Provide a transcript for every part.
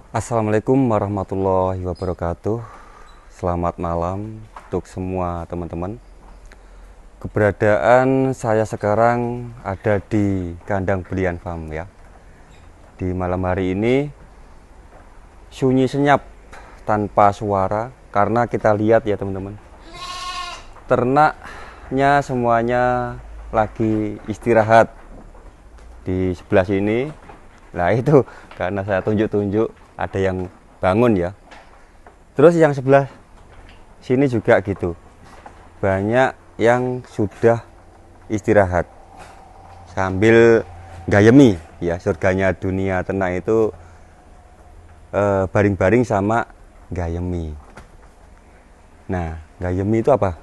Assalamualaikum warahmatullahi wabarakatuh. Selamat malam untuk semua teman-teman. Keberadaan saya sekarang ada di kandang belian farm ya. Di malam hari ini sunyi senyap tanpa suara karena kita lihat ya teman-teman. Ternaknya semuanya lagi istirahat di sebelah sini. Nah itu karena saya tunjuk-tunjuk ada yang bangun ya. Terus yang sebelah sini juga gitu. Banyak yang sudah istirahat sambil gayemi ya, surganya dunia ternak itu baring-baring sama gayemi. Nah, gayemi itu apa?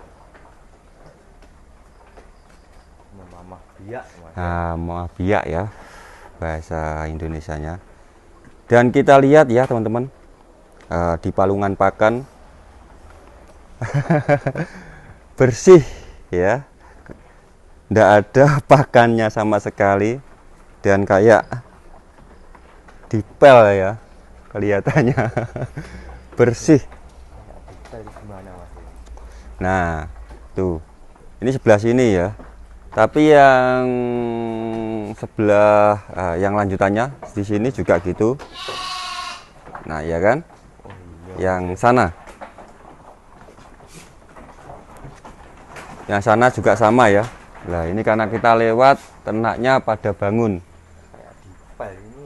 Mamah biak, Mas. Nah, maaf biak ya bahasa Indonesianya. Dan kita lihat ya teman-teman, di palungan pakan bersih ya, tidak ada pakannya sama sekali dan kayak dipel ya kelihatannya. Bersih. Detail gimana, Mas? Nah tuh, ini sebelah sini ya, tapi yang sebelah yang lanjutannya di sini juga gitu. Nah ya kan, Oh iya. yang sana juga sama ya. Nah ini karena kita lewat, ternaknya pada bangun Kayak detail ini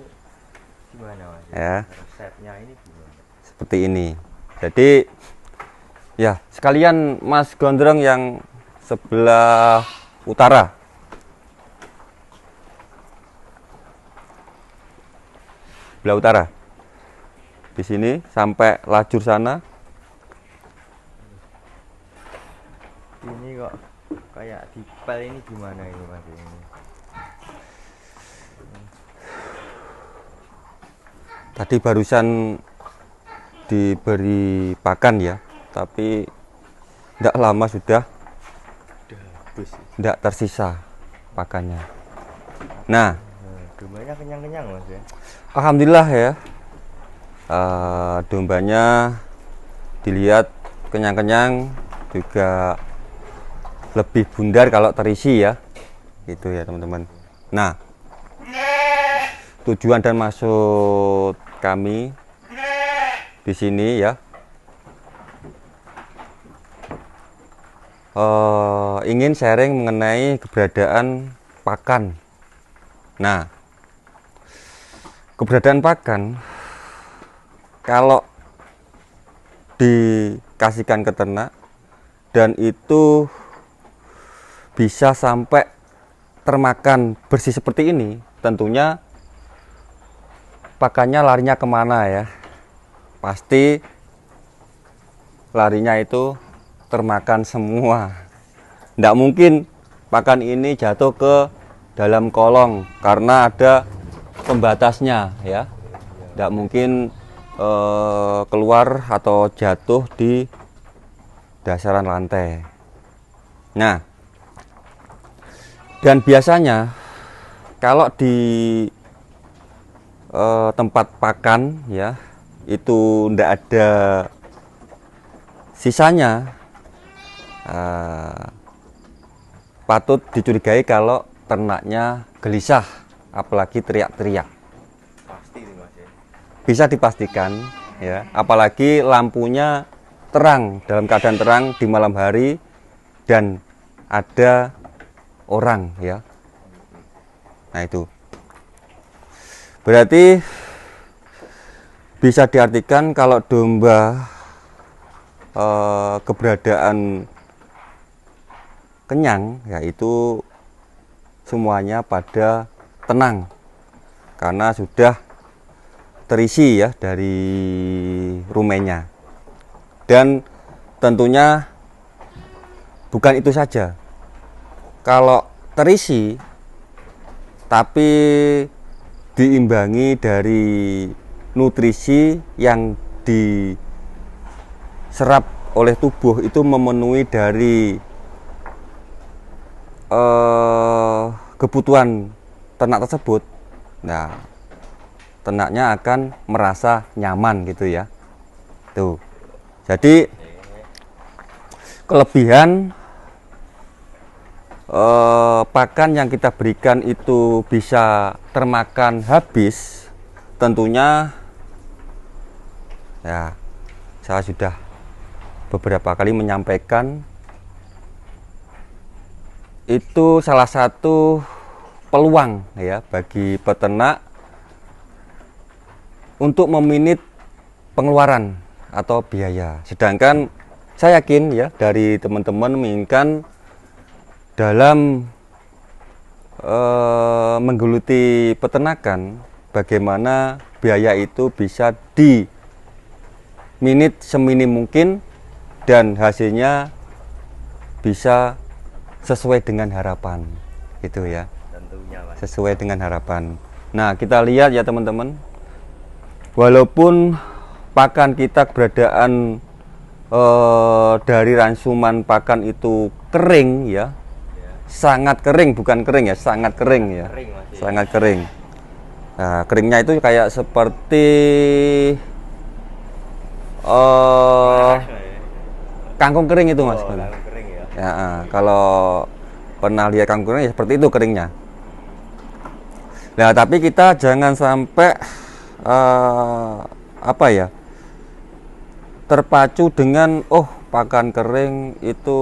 gimana, Mas? ya, Resepnya ini gimana? seperti ini. Jadi ya sekalian Mas Gondrong yang sebelah utara. Sebelah utara. Di sini sampai lajur sana. Ini kok kayak detail ini gimana ini, Mas? Ini. Tadi barusan diberi pakan ya, tapi tidak lama sudah Udah habis. tidak tersisa pakannya. Nah, Dombanya kenyang-kenyang, Mas ya. alhamdulillah ya, dombanya dilihat kenyang-kenyang, juga lebih bundar kalau terisi ya, gitu ya teman-teman. Nah, tujuan dan maksud kami di sini ya, ingin sharing mengenai keberadaan pakan. Nah, keberadaan pakan kalau dikasihkan ke ternak dan itu bisa sampai termakan bersih seperti ini, tentunya pakannya larinya kemana ya? Pasti larinya itu termakan semua. Tidak mungkin pakan ini jatuh ke dalam kolong karena ada pembatasnya ya. Tidak mungkin keluar atau jatuh di dasaran lantai. Nah, dan biasanya kalau di tempat pakan ya, itu tidak ada sisanya, patut dicurigai kalau ternaknya gelisah, apalagi teriak-teriak. Pasti ini, Mas ya. Bisa dipastikan ya, apalagi lampunya terang, dalam keadaan terang di malam hari dan ada orang ya. Nah itu berarti bisa diartikan kalau domba keberadaan kenyang, yaitu semuanya pada tenang karena sudah terisi ya dari rumennya. Dan tentunya bukan itu saja, kalau terisi tapi diimbangi dari nutrisi yang diserap oleh tubuh, itu memenuhi dari kebutuhan ternak tersebut. Nah, ternaknya akan merasa nyaman gitu ya. Tuh. Jadi kelebihan pakan yang kita berikan itu bisa termakan habis, tentunya ya saya sudah beberapa kali menyampaikan itu salah satu peluang ya bagi peternak untuk meminit pengeluaran atau biaya. Sedangkan saya yakin ya dari teman-teman menginginkan dalam menggeluti peternakan, bagaimana biaya itu bisa diminit seminim mungkin dan hasilnya bisa sesuai dengan harapan, gitu ya. Tentunya, Mas. Sesuai dengan harapan. Nah, kita lihat ya teman-teman, walaupun pakan kita keberadaan dari rangsuman pakan itu kering ya, sangat kering, bukan kering ya, sangat kering ya, Kering, Mas, ya. sangat kering. Nah, keringnya itu kayak seperti kangkung kering itu, Mas. Kangkung kering ya. Ya, kalau pernah lihat kangkung kering ya seperti itu keringnya. Nah, tapi kita jangan sampai apa ya, terpacu dengan pakan kering itu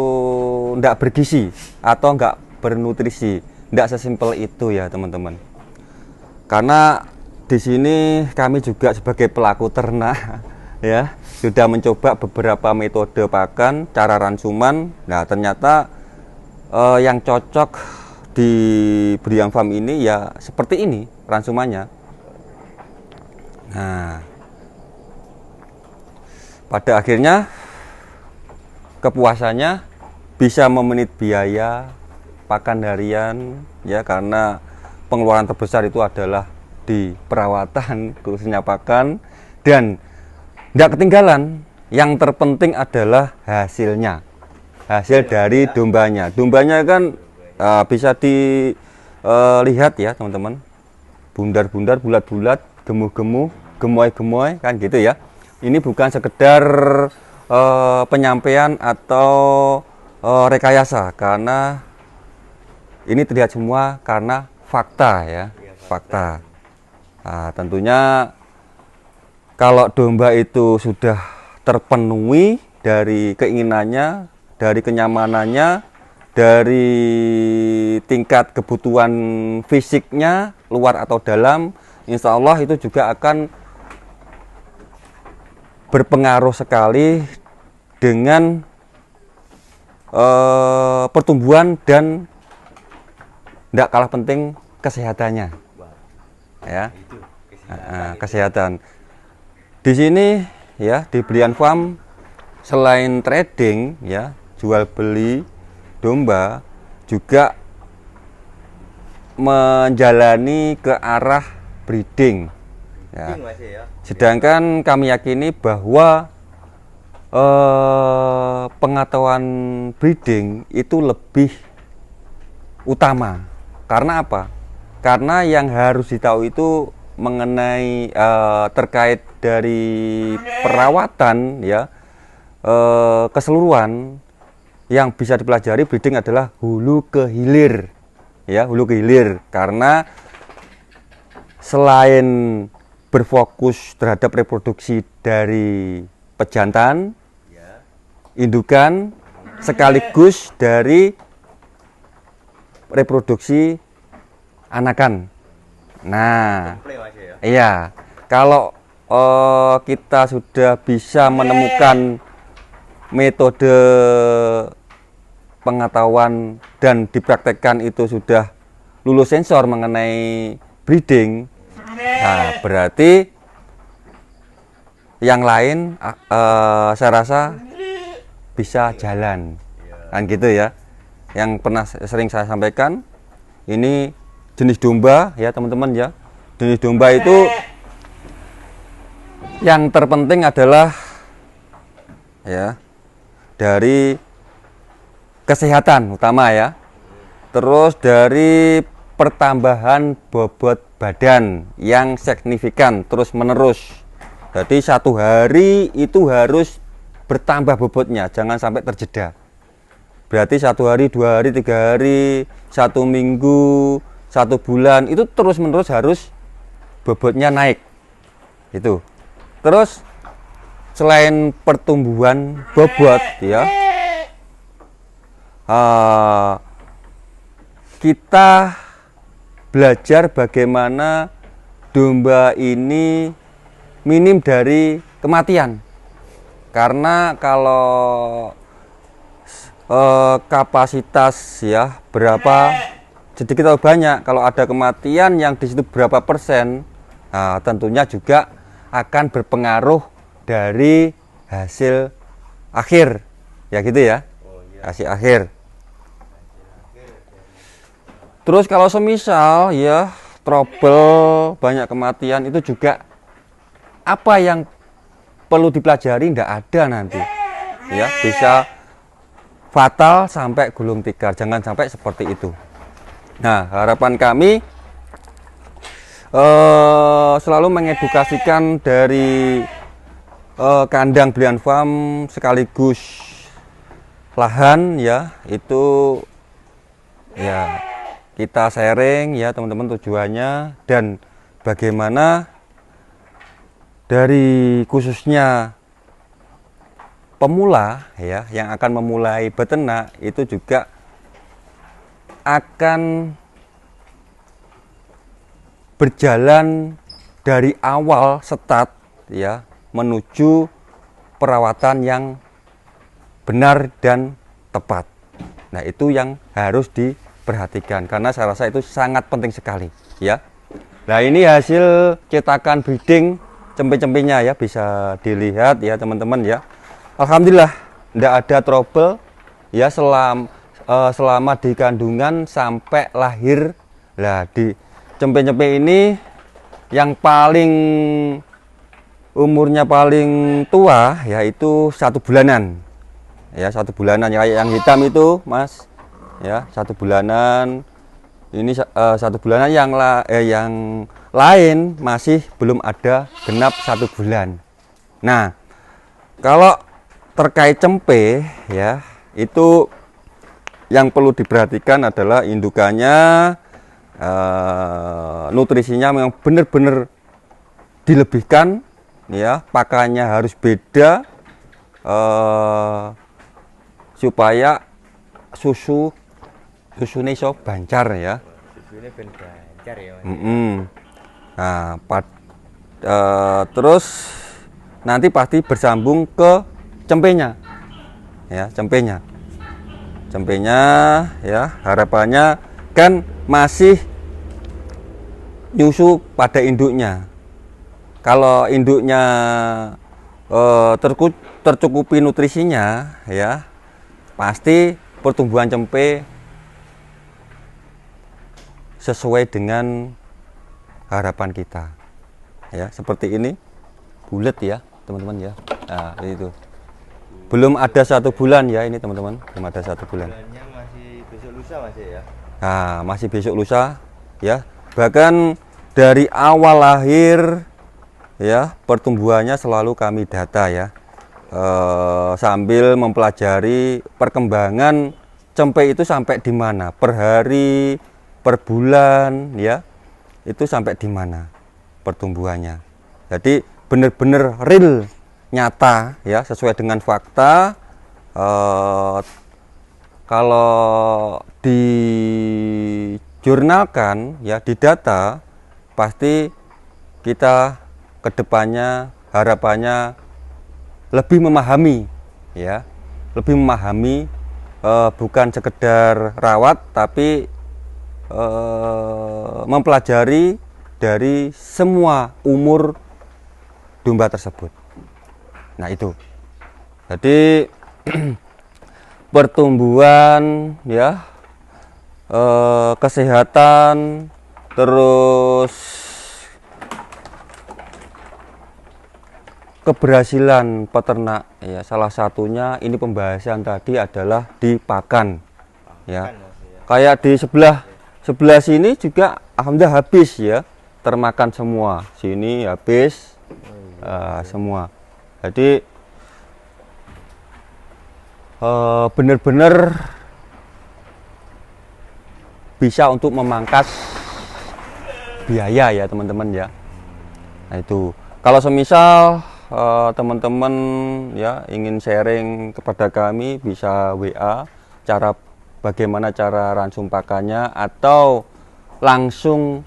tidak bergizi atau enggak bernutrisi. Tidak sesimpel itu ya teman-teman. Karena di sini kami juga sebagai pelaku ternak ya sudah mencoba beberapa metode pakan, cara rangsuman. Nah, ternyata yang cocok di Brian Farm ini ya seperti ini rangsumannya. Nah, pada akhirnya kepuasannya bisa memenit biaya pakan harian ya, karena pengeluaran terbesar itu adalah di perawatan khususnya pakan, dan tidak ketinggalan yang terpenting adalah hasilnya, hasil dari dombanya. Dombanya kan bisa dilihat ya teman-teman, bundar-bundar, bulat-bulat, gemuh-gemuh, gemoy-gemoy kan gitu ya. Ini bukan sekedar penyampaian atau rekayasa, karena ini terlihat semua karena fakta ya, fakta. Nah, tentunya kalau domba itu sudah terpenuhi dari keinginannya, dari kenyamanannya, dari tingkat kebutuhan fisiknya, luar atau dalam, insya Allah itu juga akan berpengaruh sekali dengan pertumbuhan dan tidak kalah penting kesehatannya ya. Kesehatan di sini ya, di Brian Farm selain trading ya, jual beli domba, juga menjalani ke arah breeding ya. Sedangkan kami yakini bahwa pengetahuan breeding itu lebih utama. Karena apa? Karena yang harus ditahu itu mengenai terkait dari perawatan ya, keseluruhan yang bisa dipelajari breeding adalah hulu ke hilir ya, hulu ke hilir. Karena selain berfokus terhadap reproduksi dari pejantan, indukan, sekaligus dari reproduksi anakan. Nah, iya, kalau kita sudah bisa menemukan metode pengetahuan dan dipraktekkan itu sudah lulus sensor mengenai breeding, nah berarti yang lain saya rasa bisa jalan kan gitu ya. Yang pernah sering saya sampaikan, ini jenis domba ya teman-teman ya. Jenis domba itu yang terpenting adalah ya dari kesehatan utama ya. Terus dari pertambahan bobot badan yang signifikan terus menerus. Jadi 1 hari itu harus bertambah bobotnya, jangan sampai terjeda. Berarti 1 hari, 2 hari, 3 hari, 1 minggu, 1 bulan itu terus menerus harus bobotnya naik. Itu. Terus selain pertumbuhan bobot ya, kita belajar bagaimana domba ini minim dari kematian. Karena kalau kapasitas ya berapa sedikit atau banyak, kalau ada kematian yang di situ berapa persen, nah, tentunya juga akan berpengaruh dari hasil akhir ya gitu ya. Hasil akhir. Terus kalau semisal ya trouble banyak kematian, itu juga apa yang perlu dipelajari tidak ada nanti ya, bisa fatal sampai gulung tikar, jangan sampai seperti itu. Nah, harapan kami selalu mengedukasikan dari kandang Brilliant Farm sekaligus lahan ya, itu ya kita sharing ya teman-teman tujuannya, dan bagaimana dari khususnya pemula ya yang akan memulai beternak itu juga akan berjalan dari awal start ya menuju perawatan yang benar dan tepat. Nah, itu yang harus diperhatikan karena saya rasa itu sangat penting sekali ya. Nah, ini hasil cetakan breeding cempe-cempenya ya, bisa dilihat ya teman-teman ya. Alhamdulillah tidak ada trouble ya selama di kandungan sampai lahir. Nah, di cempe-cempe ini yang paling umurnya paling tua yaitu 1 bulanan ya, 1 bulanan ya, yang hitam itu Mas ya, 1 bulanan. Ini 1 bulanan, yang lain masih belum ada genap 1 bulan. Nah, kalau terkait cempe ya, itu yang perlu diperhatikan adalah indukannya, nutrisinya memang benar-benar dilebihkan ya, pakannya harus beda supaya susunya iso bancar ya. Susunya ben bancar ya. Nah, terus nanti pasti bersambung ke cempenya ya, cempenya ya, harapannya kan masih nyusu pada induknya. Kalau induknya tercukupi nutrisinya ya, pasti pertumbuhan cempe sesuai dengan harapan kita ya. Seperti ini bulat ya teman-teman ya. Nah, itu belum ada 1 bulan ya ini teman-teman, belum ada 1 bulan. Bulannya masih besok lusa masih ya. Nah, masih besok lusa ya. Bahkan dari awal lahir ya, pertumbuhannya selalu kami data ya, sambil mempelajari perkembangan cempe itu sampai di mana per hari, per bulan ya, itu sampai di mana pertumbuhannya. Jadi benar-benar real, nyata ya, sesuai dengan fakta. Kalau dijurnalkan ya, di data, pasti kita kedepannya harapannya lebih memahami ya, lebih memahami, bukan sekedar rawat tapi mempelajari dari semua umur domba tersebut. Nah, itu jadi pertumbuhan ya, kesehatan, terus keberhasilan peternak ya, salah satunya ini pembahasan tadi adalah di pakan ya. Kayak di sebelah sini juga alhamdulillah habis ya, termakan semua. Sini habis semua. Jadi benar-benar bisa untuk memangkas biaya ya teman-teman ya. Nah itu kalau semisal teman-teman ya ingin sharing kepada kami, bisa WA bagaimana cara ransum pakannya, atau langsung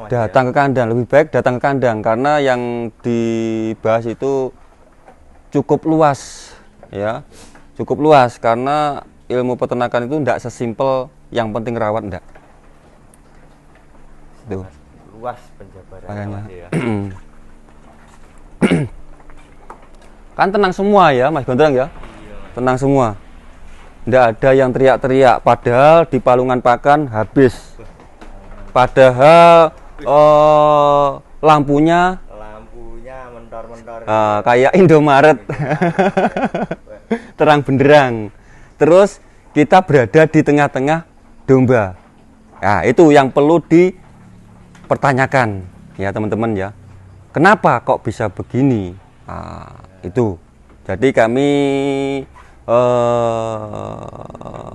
datang ke kandang. Lebih baik datang ke kandang karena yang dibahas itu cukup luas ya, cukup luas karena ilmu peternakan itu tidak sesimpel yang penting rawat, enggak. Tuh. Luas penjabarannya ya. Kan tenang semua ya Mas Gondrong ya. Iya. Tenang semua. Tidak ada yang teriak-teriak, padahal di palungan pakan habis. Padahal lampunya mentor-mentor kayak Indomaret. Terang benderang. Terus kita berada di tengah-tengah domba. Nah, itu yang perlu dipertanyakan ya teman-teman ya. Kenapa kok bisa begini? Nah, itu. Jadi kami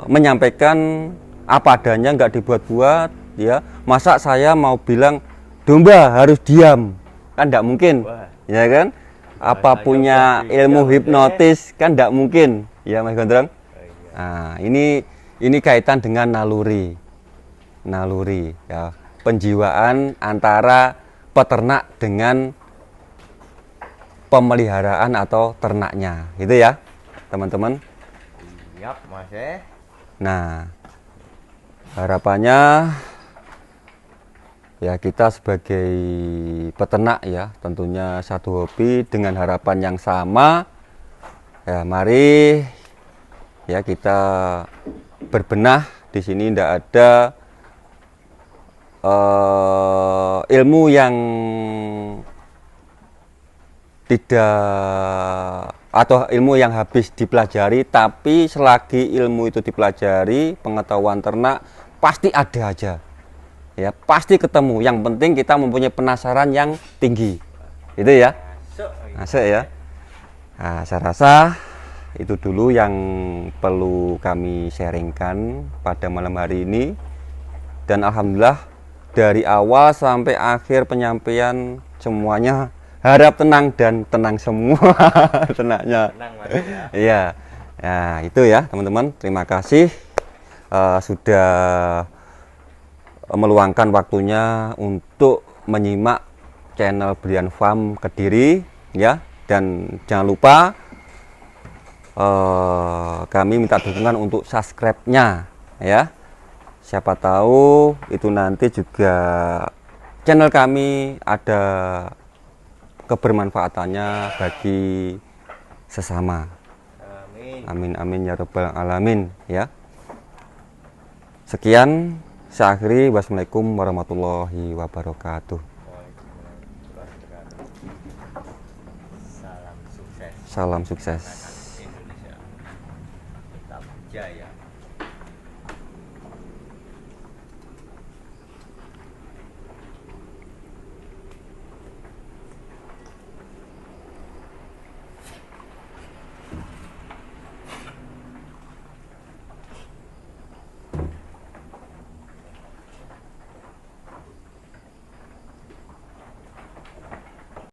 menyampaikan apa adanya, nggak dibuat-buat ya. Masa saya mau bilang domba harus diam, kan tidak mungkin. Wah. Ya kan, apa punya ilmu hipnotis kan tidak mungkin ya Mas Gondrong. Nah, ini kaitan dengan naluri ya, penjiwaan antara peternak dengan pemeliharaan atau ternaknya, gitu ya teman-teman. Siap Mas. Nah, harapannya ya kita sebagai peternak ya, tentunya satu hobi dengan harapan yang sama ya. Mari ya kita berbenah. Di sini tidak ada ilmu yang tidak, atau ilmu yang habis dipelajari, tapi selagi ilmu itu dipelajari, pengetahuan ternak pasti ada aja ya, pasti ketemu. Yang penting kita mempunyai penasaran yang tinggi, itu ya. Masuk ya. Nah, saya rasa itu dulu yang perlu kami sharingkan pada malam hari ini. Dan alhamdulillah dari awal sampai akhir penyampaian semuanya harap tenang dan tenang semua ternaknya. Tenang Mas ya. Iya. Nah, itu ya teman-teman. Terima kasih sudah meluangkan waktunya untuk menyimak channel Brian Farm Kediri ya. Dan jangan lupa kami minta dukungan untuk subscribe-nya ya. Siapa tahu itu nanti juga channel kami ada kebermanfaatannya bagi sesama. Amin amin ya rabbal alamin ya. Sekian, saya akhiri. Wassalamualaikum warahmatullahi wabarakatuh. Salam sukses. Salam sukses. Indonesia tetap jaya.